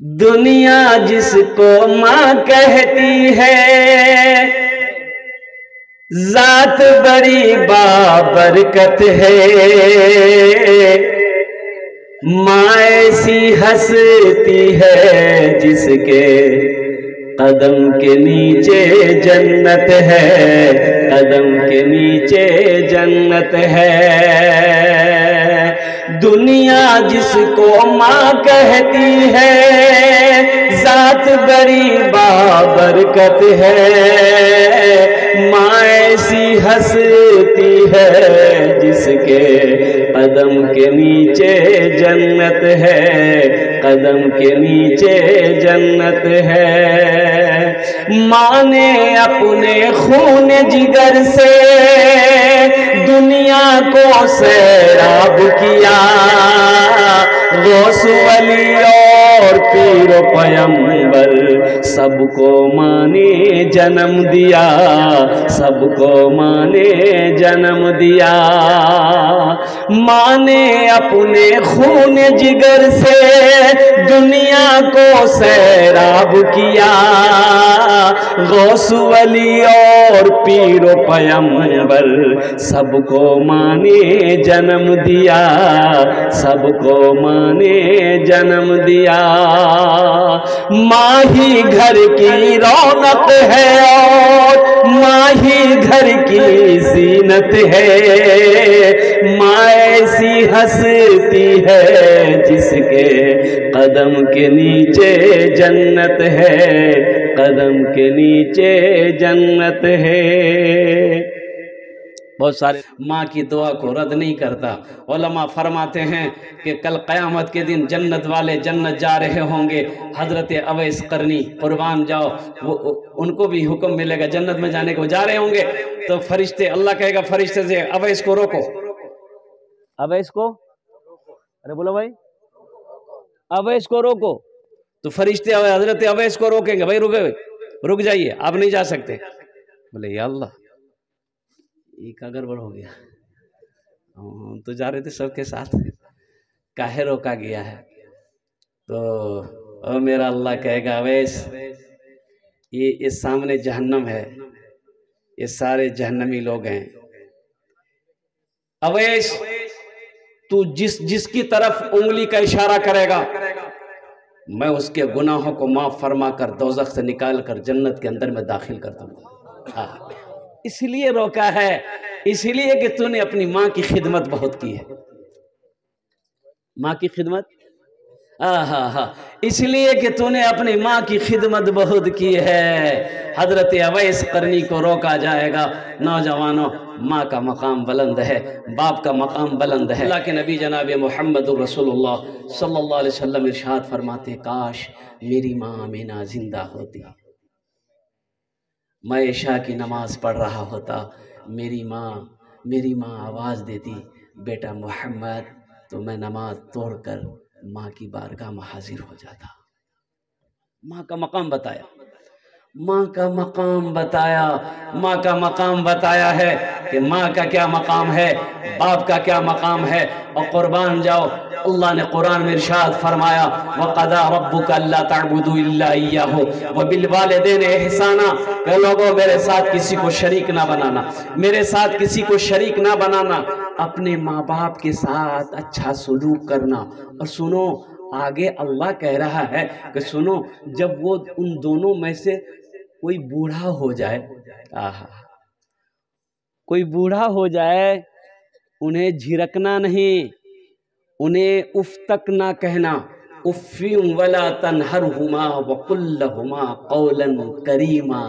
دنیا جس کو ماں کہتی ہے، ذات بڑی بابرکت ہے۔ ماں ایسی ہستی ہے جس کے قدم کے نیچے جنت ہے، قدم کے نیچے جنت ہے۔ دنیا جس کو ماں کہتی ہے، ذات بڑی بابرکت ہے۔ ماں ایسی ہستی ہے جس کے قدم کے نیچے جنت ہے، قدم کے نیچے جنت ہے۔ ماں نے اپنے خون جگر سے دنیا کو سیراب کیا، غوث ولی اور پیر و پیغمبر سب کو ماں نے جنم دیا، سب کو ماں نے جنم دیا۔ ماں نے اپنے خون جگر سے دنیا کو سیراب کیا، غوث ولی اور پیر و پیغمبر سب کو ماں نے جنم دیا، سب کو ماں نے جنم دیا۔ ماں ہی گھر کی رونق ہے اور ماں ہی گھر کی زینت ہے۔ ماں ایسی ہستی ہے جس کے قدم کے نیچے جنت ہے، قدم کے نیچے جنت ہے۔ بہت سارے ماں کی دعا کو رد نہیں کرتا۔ علماء فرماتے ہیں کہ کل قیامت کے دن جنت والے جنت جا رہے ہوں گے، حضرت اویس قرنی قربان جاؤ، ان کو بھی حکم ملے گا جنت میں جانے کو، جا رہے ہوں گے تو فرشتے، اللہ کہے گا فرشتے سے اویس کو روکو، اویس کو، ارے بولو بھائی، اویس کو روکو، تو فرشتے حضرت اویس کو روکیں گے، بھائی رک جائیے، آپ نہیں جا سکتے۔ بولے یا اللہ، یہ کا گڑبڑ ہو گیا، تو جا رہے تھے سب کے ساتھ، کاہے روکا گیا ہے؟ تو میرا اللہ کہے گا اویس، یہ سامنے جہنم ہے، یہ سارے جہنمی لوگ ہیں، اویس تو جس کی طرف انگلی کا اشارہ کرے گا میں اس کے گناہوں کو معاف فرما کر دوزخ سے نکال کر جنت کے اندر میں داخل کر دوں گا۔ اس لیے روکا ہے، اس لیے کہ تو نے اپنی ماں کی خدمت بہت کی ہے۔ ماں کی خدمت، اس لیے کہ تو نے اپنی ماں کی خدمت بہت کی ہے۔ حضرت اویس قرنی کو روکا جائے گا۔ نوجوانوں، ماں کا مقام بلند ہے، باپ کا مقام بلند ہے۔ اللہ کے نبی جناب محمد رسول اللہ صلی اللہ علیہ وسلم ارشاد فرماتے، کاش میری ماں آمینہ زندہ ہوتی، میں عشاء کی نماز پڑھ رہا ہوتا، میری ماں آواز دیتی بیٹا محمد، تو میں نماز توڑ کر ماں کی بارگاہ میں حاضر ہو جاتا۔ ماں کا مقام بتایا، ماں کا مقام بتایا، ماں کا مقام بتایا ہے کہ ماں کا کیا مقام ہے، باپ کا کیا مقام ہے۔ اور قربان جاؤ، اللہ نے قرآن میں ارشاد فرمایا، وَقَضَىٰ رَبُّكَ أَلَّا تَعْبُدُوا إِلَّا إِيَّاهُ وَبِالْوَالِدَيْنِ إِحْسَانًا، کہ لوگوں میرے ساتھ کسی کو شریک نہ بنانا، میرے ساتھ کسی کو شریک نہ بنانا، اپنے ماں باپ کے ساتھ اچھا سلوک کرنا۔ اور سنو، آگے اللہ کہہ رہا ہے کہ سنو، جب وہ ان دونوں میں سے کوئی بوڑھا ہو جائے، کوئی بوڑھا ہو جائے، انہیں جھرکنا نہیں، انہیں اف تک نہ کہنا، اف ولا تنہرہما وقل لہما قولا کریما۔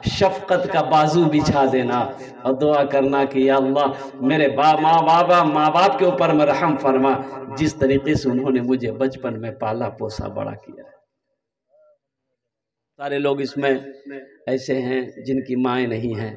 شفقت کا بازو بچھا دینا اور دعا کرنا کہ یا اللہ میرے ماں باپ کے اوپر مرحم فرما، جس طریقے سے انہوں نے مجھے بچپن میں پالا پوسا بڑا کیا ہے۔ سارے لوگ اس میں ایسے ہیں جن کی مائیں نہیں ہیں،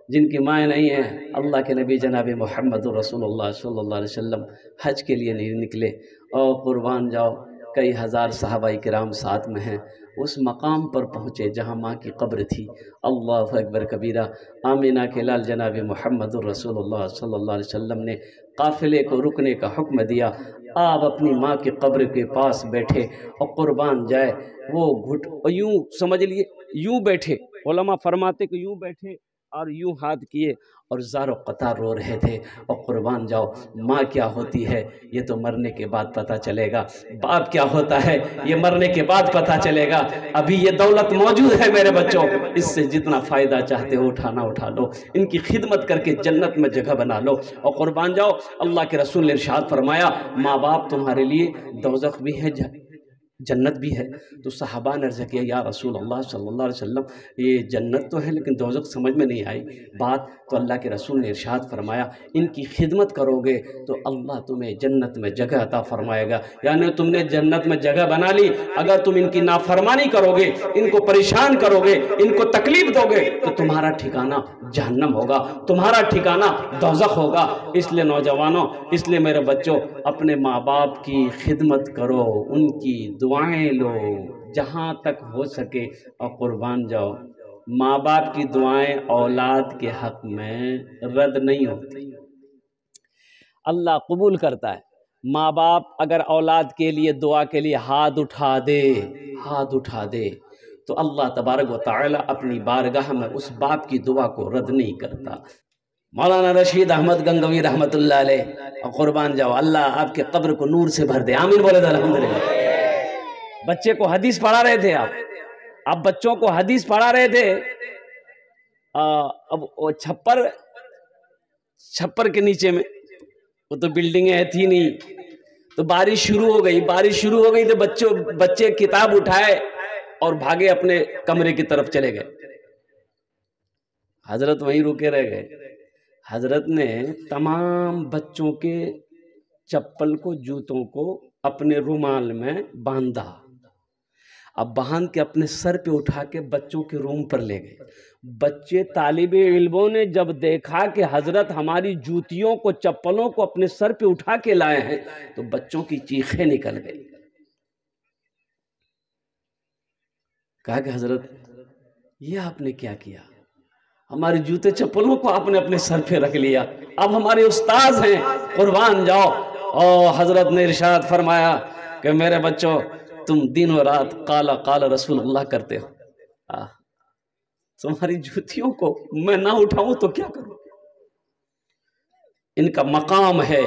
جن کی مائیں نہیں ہیں۔ اللہ کے نبی جناب محمد رسول اللہ صلی اللہ علیہ وسلم حج کے لیے نہیں نکلے، اور قربان جاؤ کئی ہزار صحابہ کرام ساتھ میں ہیں، اس مقام پر پہنچے جہاں ماں کی قبر تھی۔ اللہ اکبر کبیرہ، آمینہ کے لال جناب محمد رسول اللہ صلی اللہ علیہ وسلم نے قافلے کو رکنے کا حکم دیا۔ آپ اپنی ماں کی قبر کے پاس بیٹھے اور قربان جائے وہ گھٹ یوں سمجھ لیے یوں بیٹھے، علماء فرماتے کہ یوں بیٹھے اور یوں ہاتھ کیے اور زار و قطار رو رہے تھے۔ اور قربان جاؤ ماں کیا ہوتی ہے یہ تو مرنے کے بعد پتہ چلے گا، باپ کیا ہوتا ہے یہ مرنے کے بعد پتہ چلے گا۔ ابھی یہ دولت موجود ہے میرے بچوں، اس سے جتنا فائدہ چاہتے ہو اٹھانا اٹھا لو، ان کی خدمت کر کے جنت میں جگہ بنا لو۔ اور قربان جاؤ اللہ کے رسول نے ارشاد فرمایا ماں باپ تمہارے لیے دوزخ بھی ہے جنت بھی ہے۔ تو صحابہ نے عرض کیا یا رسول اللہ صلی اللہ علیہ وسلم یہ جنت تو ہے لیکن دوزخ سمجھ میں نہیں آئی بات۔ تو اللہ کے رسول نے ارشاد فرمایا ان کی خدمت کرو گے تو اللہ تمہیں جنت میں جگہ عطا فرمائے گا، یعنی تم نے جنت میں جگہ بنا لی، اگر تم ان کی نافرمانی کرو گے، ان کو پریشان کرو گے، ان کو تکلیف دو گے تو تمہارا ٹھکانہ جہنم ہوگا، تمہارا ٹھکانہ دوزخ ہوگا۔ اس لیے نوجوانوں، اس لیے میرے بچوں اپنے ماں باپ کی خدمت کرو، ان کی دعائیں لو جہاں تک ہو سکے۔ اور قربان جاؤ ماں باپ کی دعائیں اولاد کے حق میں رد نہیں ہوتی، اللہ قبول کرتا ہے۔ ماں باپ اگر اولاد کے لیے دعا کے لیے ہاتھ اٹھا دے تو اللہ تبارک و تعالی اپنی بارگاہ میں اس باپ کی دعا کو رد نہیں کرتا۔ مولانا رشید احمد گنگوی رحمۃ اللہ علیہ، اور قربان جاؤ اللہ آپ کے قبر کو نور سے بھر دے، آمین بولے تو الحمدللہ۔ بچے کو حدیث پڑھا رہے تھے آپ بچوں کو حدیث پڑھا رہے تھے، اب وہ چھپر کے نیچے میں وہ تو بلڈنگیں تھی نہیں، تو بارش شروع ہو گئی تو بچے کتاب اٹھائے اور بھاگے اپنے کمرے کی طرف چلے گئے۔ حضرت وہیں رکے رہ گئے۔ حضرت نے تمام بچوں کے چپل کو جوتوں کو اپنے رومال میں باندھا، اب باندھ کے اپنے سر پہ اٹھا کے بچوں کے روم پر لے گئے۔ بچے طالب علموں نے جب دیکھا کہ حضرت ہماری جوتیوں کو چپلوں کو اپنے سر پہ اٹھا کے لائے ہیں تو بچوں کی چیخیں نکل گئی، کہا کہ حضرت یہ آپ نے کیا کیا، ہماری جوتے چپلوں کو آپ نے اپنے سر پہ رکھ لیا، اب ہمارے استاذ ہیں، قربان جاؤ۔ اور حضرت نے ارشاد فرمایا کہ میرے بچوں تم دن و رات قال رسول اللہ کرتے ہو، تمہاری جوتیوں کو میں نہ اٹھاؤں تو کیا کروں؟ ان کا مقام ہے،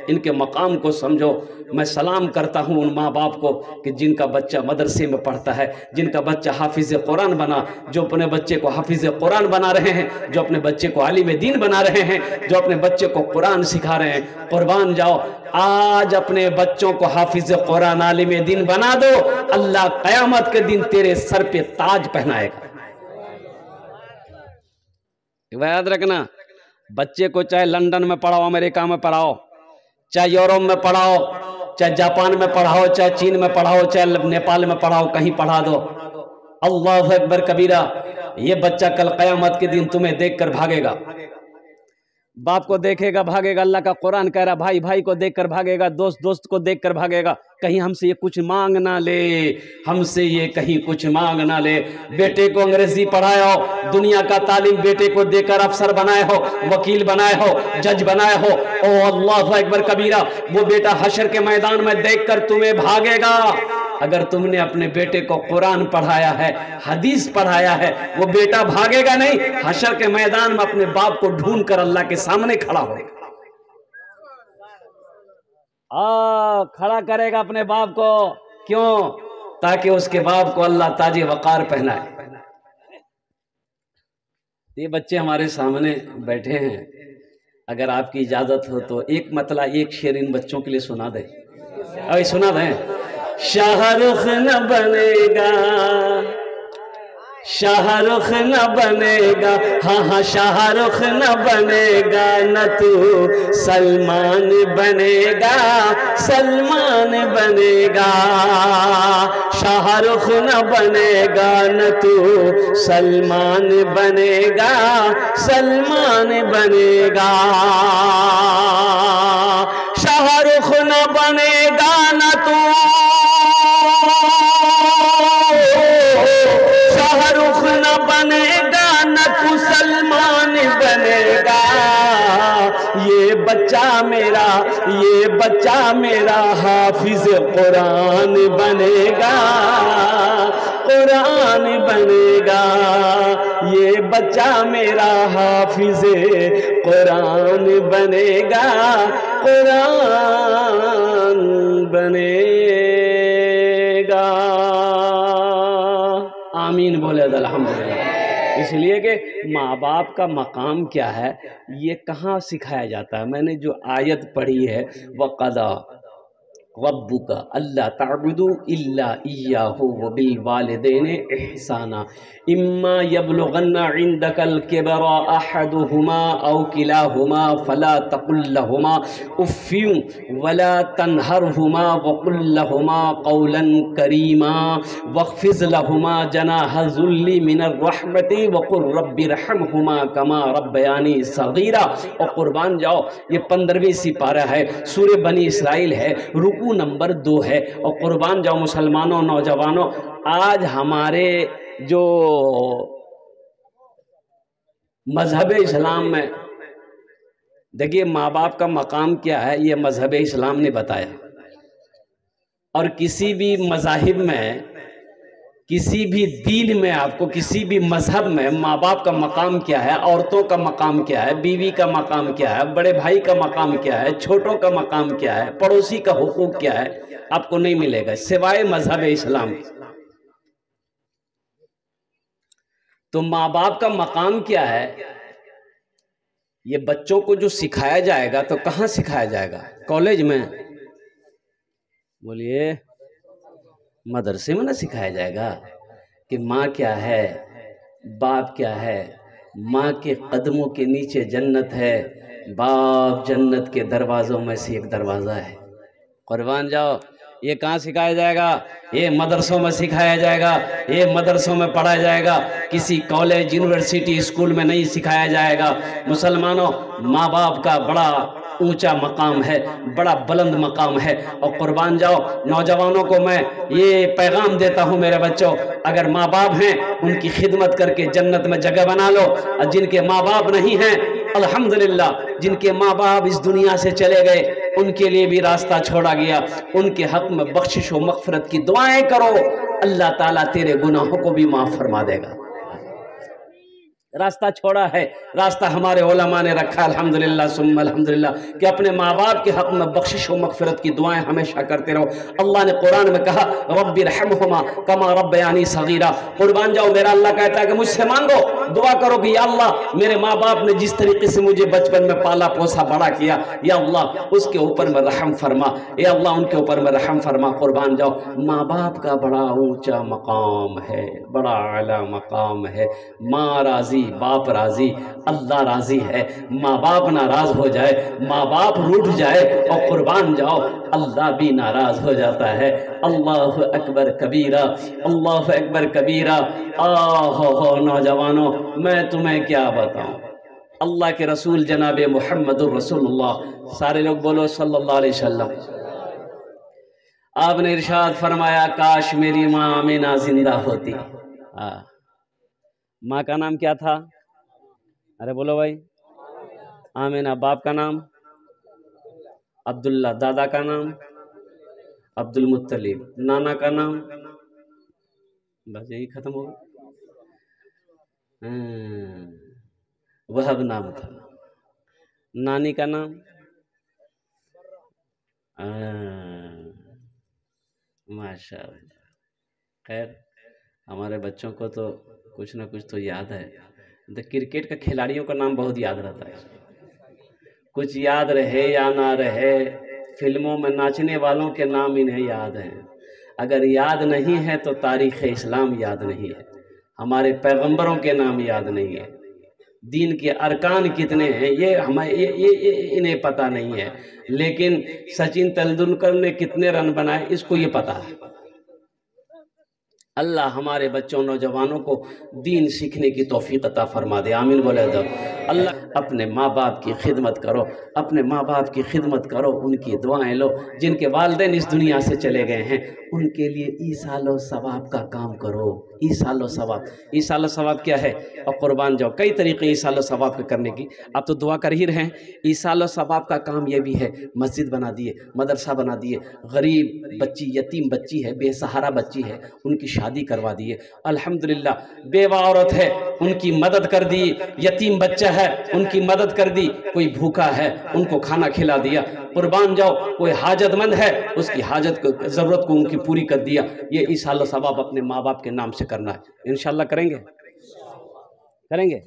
ان کے مقام کو سمجھو۔ میں سلام کرتا ہوں ان ماں باپ کو کہ جن کا بچہ مدرسے میں پڑھتا ہے، جن کا بچہ حافظ قرآن بنا، جو اپنے بچے کو حافظ قرآن بنا رہے ہیں، جو اپنے بچے کو عالم دین بنا رہے ہیں، جو اپنے بچے کو قرآن سکھا رہے ہیں۔ قربان جاؤ آج اپنے بچوں کو حافظ قرآن عالم دین بنا دو، اللہ قیامت کے دن تیرے سر پہ تاج پہنائے گا۔ یاد رکھنا بچے کو چاہے لندن میں پڑھاؤ، امریکہ میں پڑھاؤ، چاہے یورپ میں پڑھاؤ، چاہے جاپان میں پڑھاؤ، چاہے چین میں پڑھاؤ، چاہے نیپال میں پڑھاؤ، کہیں پڑھا دو، اللہ اکبر کبیرہ، یہ بچہ کل قیامت کے دن تمہیں دیکھ کر بھاگے گا، باپ کو دیکھے گا بھاگے گا۔ اللہ کا قرآن کہہ رہا بھائی بھائی کو دیکھ کر بھاگے گا، دوست کو دیکھ کر بھاگے گا، کہیں ہم سے یہ کچھ مانگ نہ لے، ہم سے یہ کہیں کچھ مانگ نہ لے۔ بیٹے کو انگریزی پڑھائے ہو، دنیا کا تعلیم بیٹے کو دے کر افسر بنائے ہو، وکیل بنائے ہو، جج بنائے ہو، او اللہ اکبر کبیرہ، وہ بیٹا حشر کے میدان میں دیکھ کر تمہیں بھاگے گا۔ اگر تم نے اپنے بیٹے کو قرآن پڑھایا ہے، حدیث پڑھایا ہے، وہ بیٹا بھاگے گا نہیں، حشر کے میدان میں اپنے باپ کو ڈھونڈ کر اللہ کے سامنے کھڑا ہوگا، کھڑا کرے گا اپنے باپ کو۔ کیوں؟ تاکہ اس کے باپ کو اللہ تاج وقار پہنائے۔ یہ بچے ہمارے سامنے بیٹھے ہیں، اگر آپ کی اجازت ہو تو ایک مطلع ایک شعر ان بچوں کے لیے سنا دیں، ابھی سنا دیں۔ شاہ رخ نہ بنے گا، شاہ رخ نہ بنے گا، ہاں شاہ رخ نہ بنے گا، نہ تو سلمان بنے گا، سلمان بنے گا۔ شاہ رخ نہ بنے گا، نہ تو سلمان بنے گا، سلمان بنے گا۔ شاہ رخ نہ بنے گا، نہ تو شاہ رخ نہ بنے گا، نہ تو سلمان بنے گا۔ یہ بچہ میرا، یہ بچہ میرا حافظ قرآن بنے گا، قرآن بنے گا، یہ بچہ میرا حافظ قرآن بنے گا، قرآن بنے گا۔ آمین بولے الحمدللہ۔ اس لیے کہ ماں باپ کا مقام کیا ہے یہ کہاں سکھایا جاتا ہے؟ میں نے جو آیت پڑھی ہے وَقَضَىٰ رَبُّكَ أَلَّا تَعْبُدُوا إِلَّا إِيَّاهُ وَبِالْوَالِدَيْنِ إِحْسَانًا إِمَّا يَبْلُغَنَّ عِندَكَ الْكِبَرَ أَحَدُهُمَا أَوْ كِلَاهُمَا فَلَا تَقُل لَّهُمَا أُفٍّ وَلَا تَنْهَرْهُمَا وَقُل لَّهُمَا قَوْلًا كَرِيمًا وَاخْفِضْ لَهُمَا جَنَاحَ الذُّلِّ مِنَ الرَّحْمَةِ وَقُل رَّبِّ ارْحَمْهُمَا كَمَا رَبَّيَانِي صَغِيرًا۔ اور قربان جاؤ یہ 15ویں سپارہ ہے، سورہ بنی اسرائیل ہے، رکوع نمبر 2 ہے۔ اور قربان جاؤ مسلمانوں، نوجوانوں، آج ہمارے جو مذہب اسلام میں دیکھیے ماں باپ کا مقام کیا ہے یہ مذہب اسلام نے بتایا، اور کسی بھی مذاہب میں، کسی بھی دین میں، آپ کو کسی بھی مذہب میں ماں باپ کا مقام کیا ہے، عورتوں کا مقام کیا ہے، بیوی کا مقام کیا ہے، بڑے بھائی کا مقام کیا ہے، چھوٹوں کا مقام کیا ہے، پڑوسی کا حقوق کیا ہے، آپ کو نہیں ملے گا سوائے مذہب اسلام۔ تو ماں باپ کا مقام کیا ہے یہ بچوں کو جو سکھایا جائے گا تو کہاں سکھایا جائے گا؟ کالج میں؟ بولیے مدرسے میں نہ سکھایا جائے گا کہ ماں کیا ہے، باپ کیا ہے؟ ماں کے قدموں کے نیچے جنت ہے، باپ جنت کے دروازوں میں سے ایک دروازہ ہے۔ قربان جاؤ یہ کہاں سکھایا جائے گا؟ یہ مدرسوں میں سکھایا جائے گا، یہ مدرسوں میں پڑھا جائے گا، کسی کالج یونیورسٹی اسکول میں نہیں سکھایا جائے گا۔ مسلمانوں ماں باپ کا بڑا اونچا مقام ہے، بڑا بلند مقام ہے۔ اور قربان جاؤ نوجوانوں کو میں یہ پیغام دیتا ہوں میرے بچوں، اگر ماں باپ ہیں ان کی خدمت کر کے جنت میں جگہ بنا لو، اور جن کے ماں باپ نہیں ہیں الحمدللہ جن کے ماں باپ اس دنیا سے چلے گئے ان کے لیے بھی راستہ چھوڑا گیا، ان کے حق میں بخشش و مغفرت کی دعائیں کرو، اللہ تعالیٰ تیرے گناہوں کو بھی معاف فرما دے گا۔ راستہ چھوڑا ہے، راستہ ہمارے علماء نے رکھا الحمدللہ ثم الحمدللہ کہ اپنے ماں باپ کے حق میں بخشش و مغفرت کی دعائیں ہمیشہ کرتے رہو۔ اللہ نے قرآن میں کہا رب ارحمہما کما ربیانی صغیرا۔ قربان جاؤ میرا اللہ کہتا ہے کہ مجھ سے مانگو، دعا کرو کہ یا اللہ میرے ماں باپ نے جس طریقے سے مجھے بچپن میں پالا پوسا بڑا کیا، یا اللہ اس کے اوپر میں رحم فرما، یا اللہ ان کے اوپر میں رحم فرما۔ قربان جاؤ ماں باپ کا بڑا اونچا مقام ہے، بڑا اعلیٰ مقام ہے۔ ماں راضی باپ راضی، اللہ راضی ہے۔ ماں باپ ناراض ہو جائے، ماں باپ روٹھ جائے اور قربان جاؤ اللہ بھی ناراض ہو جاتا ہے۔ اللہ اکبر کبیرہ، اللہ اکبر کبیرہ۔ ہو نوجوانوں میں تمہیں کیا بتاؤں، اللہ کے رسول جناب محمد الرسول اللہ، سارے لوگ بولو صلی اللہ علیہ وسلم، آپ نے ارشاد فرمایا کاش میری ماں آمینہ زندہ ہوتی۔ ماں کا نام کیا تھا؟ ارے بولو بھائی، آمینہ۔ باپ کا نام عبداللہ، دادا کا نام عبد المطلب، نانا کا نام بس یہی ختم ہو گیا، وہب نام تھا۔ نانی کا نام ماشاء اللہ۔ خیر ہمارے بچوں کو تو کچھ نہ کچھ تو یاد ہے، کرکٹ کا کھلاڑیوں کا نام بہت یاد رہتا ہے، کچھ یاد رہے یا نہ رہے، فلموں میں ناچنے والوں کے نام انہیں یاد ہیں، اگر یاد نہیں ہے تو تاریخ اسلام یاد نہیں ہے، ہمارے پیغمبروں کے نام یاد نہیں ہے، دین کے ارکان کتنے ہیں یہ ہمیں انہیں پتہ نہیں ہے، لیکن سچن تندولکر نے کتنے رن بنائے اس کو یہ پتہ ہے۔ اللہ ہمارے بچوں نوجوانوں کو دین سیکھنے کی توفیق عطا فرما دے، آمین بولے دو۔ اللہ اپنے ماں باپ کی خدمت کرو، اپنے ماں باپ کی خدمت کرو، ان کی دعائیں لو۔ جن کے والدین اس دنیا سے چلے گئے ہیں ان کے لیے ایصال و ثواب کا کام کرو، ایصال و ثواب۔ ایصال و ثواب کیا ہے؟ اور قربان جاؤ، کئی طریقے ایصال و ثواب کے کرنے کی، آپ تو دعا کر ہی رہے ہیں۔ ایصال و ثواب کا کام یہ بھی ہے، مسجد بنا دیے، مدرسہ بنا دیے، غریب بچی، یتیم بچی ہے، بے سہارا بچی ہے، ان کی شادی کروا دیے، الحمدللہ۔ بیوہ عورت ہے ان کی مدد کر دی، یتیم بچہ ہے ان کی مدد کر دی، کوئی بھوکا ہے ان کو کھانا کھلا دیا، قربان جاؤ کوئی حاجت مند ہے اس کی حاجت کو، ضرورت کو ان کی پوری کر دیا۔ یہ ایصال و ثواب اپنے ماں باپ کے نام سے کرنا ہے، انشاءاللہ کریں گے، کریں گے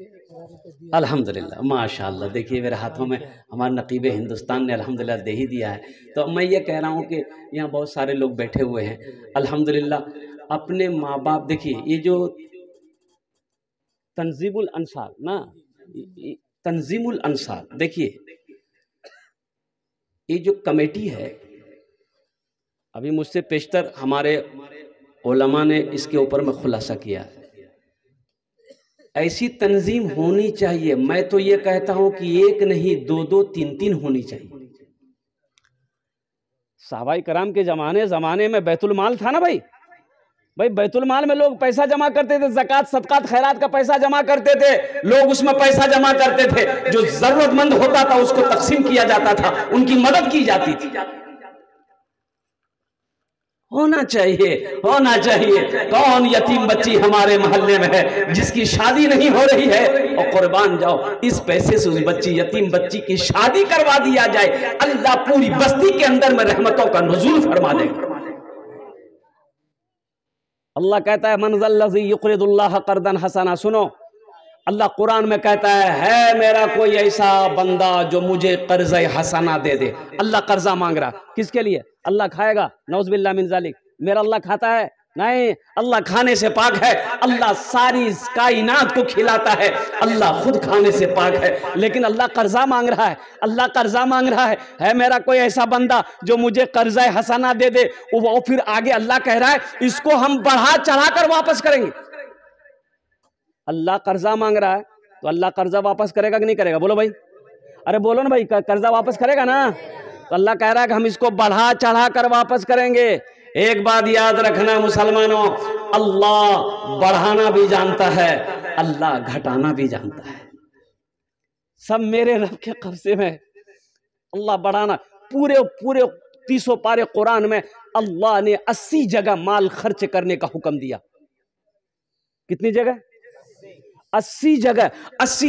الحمدللہ ماشاءاللہ۔ دیکھیے میرے ہاتھوں میں ہمارے نقیب ہندوستان نے الحمدللہ دے ہی دیا ہے۔ تو میں یہ کہہ رہا ہوں کہ یہاں بہت سارے لوگ بیٹھے ہوئے ہیں الحمدللہ، اپنے ماں باپ، دیکھیے یہ جو تنظیم الانصار نا، تنظیم الانصار، دیکھیے یہ جو کمیٹی ہے، ابھی مجھ سے پیشتر ہمارے علماء نے اس کے اوپر میں خلاصہ کیا ہے، ایسی تنظیم ہونی چاہیے۔ میں تو یہ کہتا ہوں کہ ایک نہیں، دو دو تین تین ہونی چاہیے۔ صحابہ کرام کے زمانے میں بیت المال تھا نا بھائی بیت المال میں لوگ پیسہ جمع کرتے تھے، زکوٰۃ صدقات خیرات کا پیسہ جمع کرتے تھے، لوگ اس میں پیسہ جمع کرتے تھے، جو ضرورت مند ہوتا تھا اس کو تقسیم کیا جاتا تھا، ان کی مدد کی جاتی تھی۔ ہونا چاہیے، ہونا چاہیے۔ کون یتیم بچی ہمارے محلے میں ہے جس کی شادی نہیں ہو رہی ہے، اور قربان جاؤ اس پیسے سے اس بچی، یتیم بچی کی شادی کروا دیا جائے، اللہ پوری بستی کے اندر میں رحمتوں کا نزول فرما دے گا۔ اللہ کہتا ہے من ذا الذی یقرض اللہ قرضا حسنا، سنو اللہ قرآن میں کہتا ہے میرا کوئی ایسا بندہ جو مجھے قرض حسنہ دے دے۔ اللہ قرضہ مانگ رہا، کس کے لیے؟ اللہ کھائے گا؟ نعوذ باللہ من ذالک، میرا اللہ کھاتا ہے؟ نہیں، اللہ کھانے سے پاک ہے، اللہ ساری کائنات کو کھلاتا ہے، اللہ خود کھانے سے پاک ہے، لیکن اللہ قرضہ مانگ رہا ہے، اللہ قرضہ مانگ رہا ہے میرا کوئی ایسا بندہ جو مجھے قرضہ حسنہ دے دے، وہ پھر آگے اللہ کہہ رہا ہے اس کو ہم بڑھا چڑھا کر واپس کریں گے۔ اللہ قرضہ مانگ رہا ہے تو اللہ قرضہ واپس کرے گا کہ نہیں کرے گا؟ بولو بھائی، ارے بولو نا بھائی، قرضہ واپس کرے گا نا؟ تو اللہ کہہ رہا ہے کہ ہم اس کو بڑھا چڑھا کر واپس کریں گے۔ ایک بات یاد رکھنا مسلمانوں، اللہ بڑھانا بھی جانتا ہے، اللہ گھٹانا بھی جانتا ہے، سب میرے رب کے قبضے میں۔ اللہ بڑھانا، پورے 30 پارے قرآن میں اللہ نے 80 جگہ مال خرچ کرنے کا حکم دیا۔ کتنی جگہ؟ 80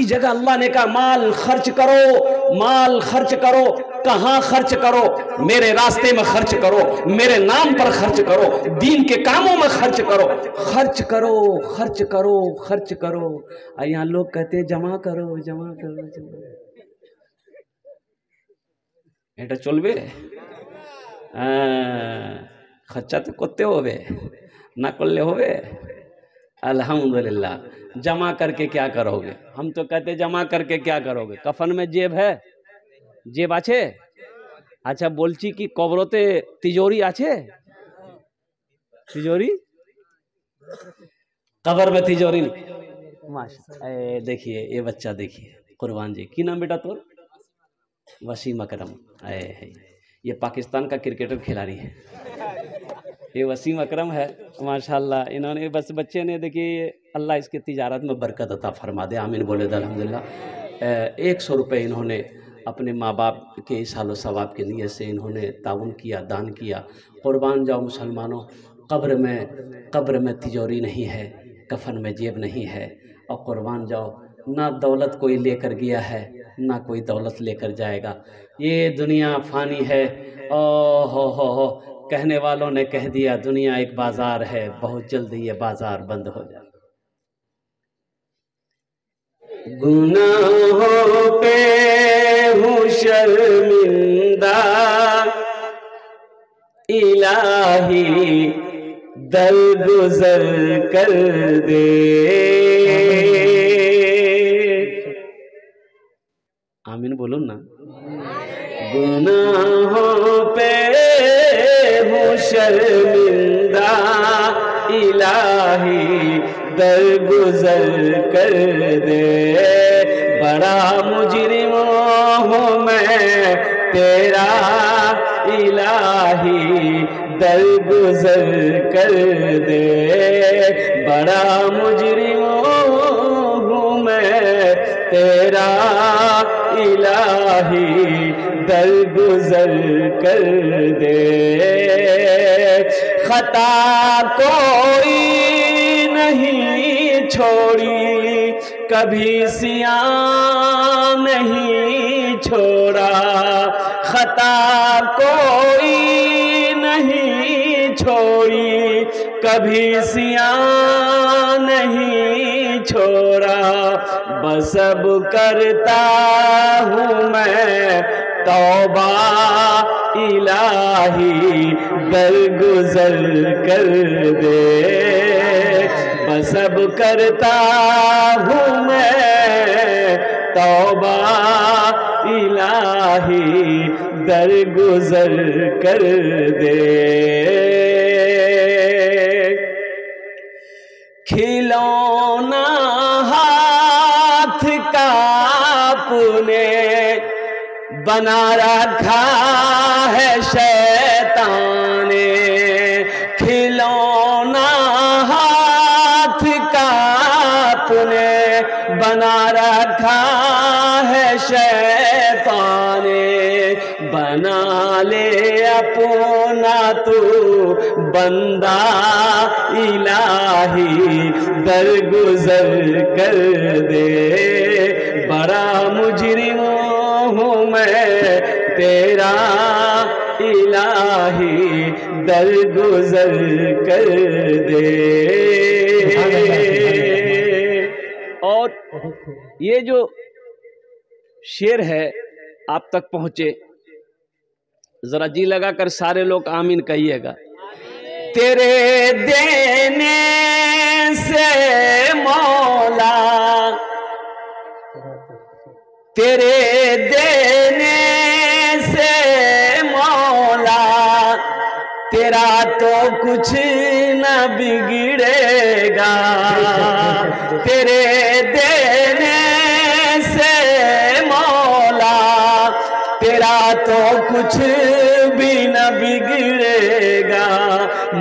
جگہ اللہ نے کہا مال خرچ کرو، مال خرچ کرو۔ کہاں خرچ کرو؟ میرے راستے میں خرچ کرو، میرے نام پر خرچ کرو، دین کے کاموں میں خرچ کرو، خرچ کرو، خرچ کرو، خرچ کرو۔ یہاں لوگ کہتے ہیں جمع کرو، جمع کرو، ایٹا چل بے خرچہ تو کتے ہوئے نہ کلے ہوئے۔ الحمدللہ، جمع کر کے کیا کرو گے؟ ہم تو کہتے جمع کر کے کیا کرو گے؟ کفن میں جیب ہے؟ جیب آچھے؟ اچھا بولچی کی قبرتے تیجوری آچھے؟ تیجوری؟ قبر میں تیجوری نہیں۔ ماشاءاللہ، دیکھیے یہ بچہ، دیکھیے قربان جی کی نام بیٹا تو؟ وسیم اکرم۔ یہ پاکستان کا کرکٹر کھلاڑی ہے، یہ وسیم اکرم ہے ماشاءاللہ۔ انہوں نے بس بچے نے، دیکھیے اللہ اس کی تجارت میں برکت عطا فرما دے، آمین بولے دے الحمدللہ۔ 100 روپے انہوں نے اپنے ماں باپ کے ایصال و ثواب کی نیت سے انہوں نے تعاون کیا، دان کیا۔ قربان جاؤ مسلمانوں، قبر میں تجوری نہیں ہے، کفن میں جیب نہیں ہے، اور قربان جاؤ نہ دولت کوئی لے کر گیا ہے نہ کوئی دولت لے کر جائے گا۔ یہ دنیا فانی ہے، ہو کہنے والوں نے کہہ دیا دنیا ایک بازار ہے، بہت جلد یہ بازار بند ہو جائے۔ گناہوں پہ ہوں شرمندہ الہی درگزر کر دے، آمین بولو نا۔ گناہوں پہ ہوں شرمندہ الہی درگزر کر دے، بڑا مجرم ہوں میں تیرا الہی درگزر کر دے، بڑا مجرم ہوں میں تیرا الہی درگزر کر دے، خطا کوئی نہیں چھوڑی کبھی سیاہ نہیں چھوڑا، خطا کوئی نہیں چھوڑی کبھی سیاہ نہیں چھوڑا، بس اب کرتا ہوں میں توبہ الہی درگزر کر دے، بس اب کرتا ہوں میں توبہ الہی درگزر کر دے، کھلونا ہاتھ کا اپنے بنا رکھا ہے شیطان نے، کھلونا ہاتھ کا اپنے بنا رکھا ہے شیطان نے، بنا لے اپنا تو بندہ الہی درگزر کر دے، بڑا مجرم ہوں میں تیرا الہی درگزر کر دے۔ اور یہ جو شعر ہے آپ تک پہنچے، ذرا جی لگا کر سارے لوگ آمین کہیے گا۔ تیرے دینے سے مولا، تیرے دینے سے مولا، تیرا تو کچھ نہ بگڑے گا، تیرے دینے سے مولا، تیرا تو کچھ بھی نہ بگڑے گا،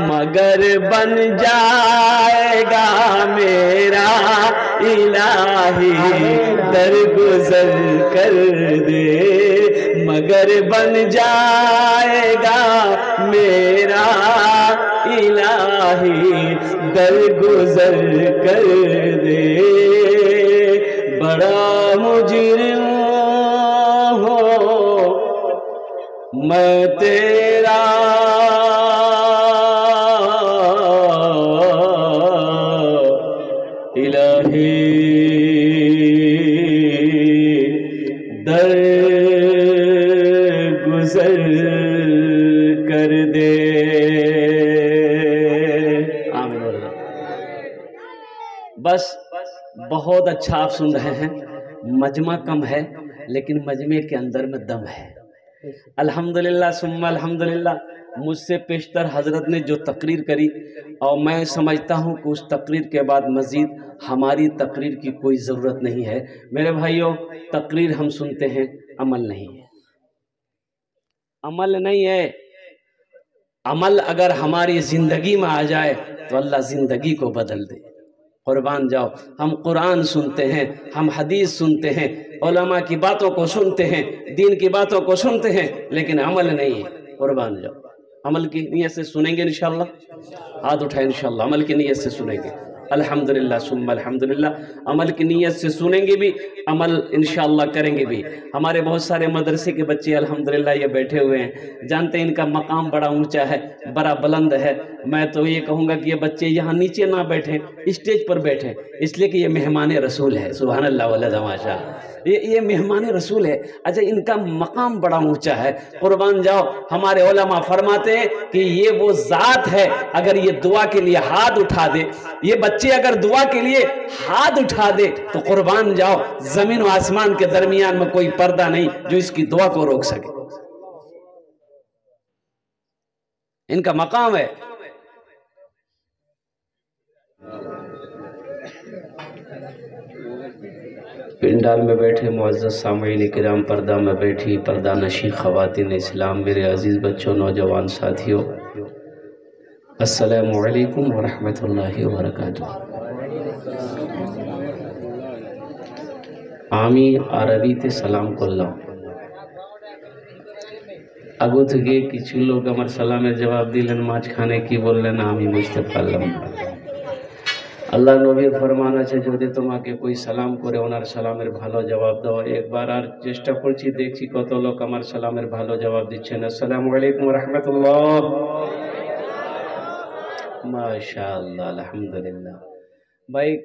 مگر بن جائے گا میرا الہی درگزر کر دے، مگر بن جائے گا میرا الہی درگزر کر دے، بڑا مجرم ہوں میں تیرا الہی درگزر کر دے۔ آمین۔ بس بہت اچھا آپ سن رہے ہیں، مجمع کم ہے لیکن مجمع کے اندر میں دم ہے۔ الحمدللہ ثم الحمدللہ، مجھ سے پیشتر حضرت نے جو تقریر کری، اور میں سمجھتا ہوں کہ اس تقریر کے بعد مزید ہماری تقریر کی کوئی ضرورت نہیں ہے۔ میرے بھائیوں، تقریر ہم سنتے ہیں، عمل نہیں ہے، عمل نہیں ہے۔ عمل اگر ہماری زندگی میں آ جائے تو اللہ زندگی کو بدل دے۔ قربان جاؤ، ہم قرآن سنتے ہیں، ہم حدیث سنتے ہیں، علماء کی باتوں کو سنتے ہیں، دین کی باتوں کو سنتے ہیں، لیکن عمل نہیں ہے۔ قربان جاؤ، عمل کی نیت سے سنیں گے انشاءاللہ، ہاتھ اٹھائیں انشاءاللہ، عمل کی نیت سے سنیں گے۔ الحمدللہ ثم الحمدللہ، عمل کی نیت سے سنیں گے بھی، عمل انشاءاللہ کریں گے بھی۔ ہمارے بہت سارے مدرسے کے بچے الحمدللہ یہ بیٹھے ہوئے ہیں، جانتے ہیں ان کا مقام بڑا اونچا ہے، بڑا بلند ہے۔ میں تو یہ کہوں گا کہ یہ بچے یہاں نیچے نہ بیٹھیں، اسٹیج پر بیٹھیں، اس لیے کہ یہ مہمان رسول ہے۔ سبحان اللہ واللہ ماشاء اللہ، یہ مہمان رسول ہے۔ اچھا، ان کا مقام بڑا اونچا ہے۔ قربان جاؤ، ہمارے علماء فرماتے ہیں کہ یہ وہ ذات ہے، اگر یہ دعا کے لیے ہاتھ اٹھا دے، یہ بچے اگر دعا کے لیے ہاتھ اٹھا دے تو قربان جاؤ، زمین و آسمان کے درمیان میں کوئی پردہ نہیں جو اس کی دعا کو روک سکے۔ ان کا مقام ہے۔ پنڈال میں بیٹھے معزز سامعین کرام، پردہ میں بیٹھی پردہ نشی خواتین اسلام، میرے عزیز بچوں، نوجوان ساتھیوں، السلام علیکم ورحمۃ اللہ وبرکاتہ۔ আমি আরবিতে সালাম করলাম। আগু থেকে কিছু লোক আমার সালামের জবাব দিলেন, মাঝখানে কি বললেন আমি বুঝতে পারলাম না। আল্লাহ নবীর ফরমান আছে, যদি তোমাকে কোই সালাম করে ওনার সালামের ভালো জবাব দাও। একবার আর চেষ্টা করছি, দেখছি কত লোক আমার সালামের ভালো জবাব দিচ্ছেন। আসসালামু আলাইকুম রহমতুল্লাহ। মাশাআল্লাহ, আলহামদুলিল্লাহ। ভাই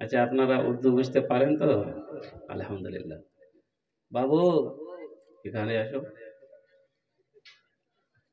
আচ্ছা, আপনারা উর্দু বুঝতে পারেন তো? আলহামদুলিল্লাহ। বাবু এখানে আসো,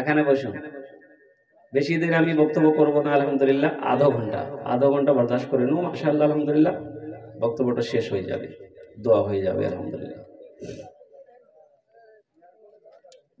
এখানে বসুন। বেশি দেরি আমি বক্তব্য করবো না, আলহামদুলিল্লাহ আধা ঘন্টা বরদাস্ত করে নো, মাশাআল্লাহ আলহামদুলিল্লাহ। বক্তব্যটা শেষ হয়ে যাবে, দোয়া হয়ে যাবে, আলহামদুলিল্লাহ।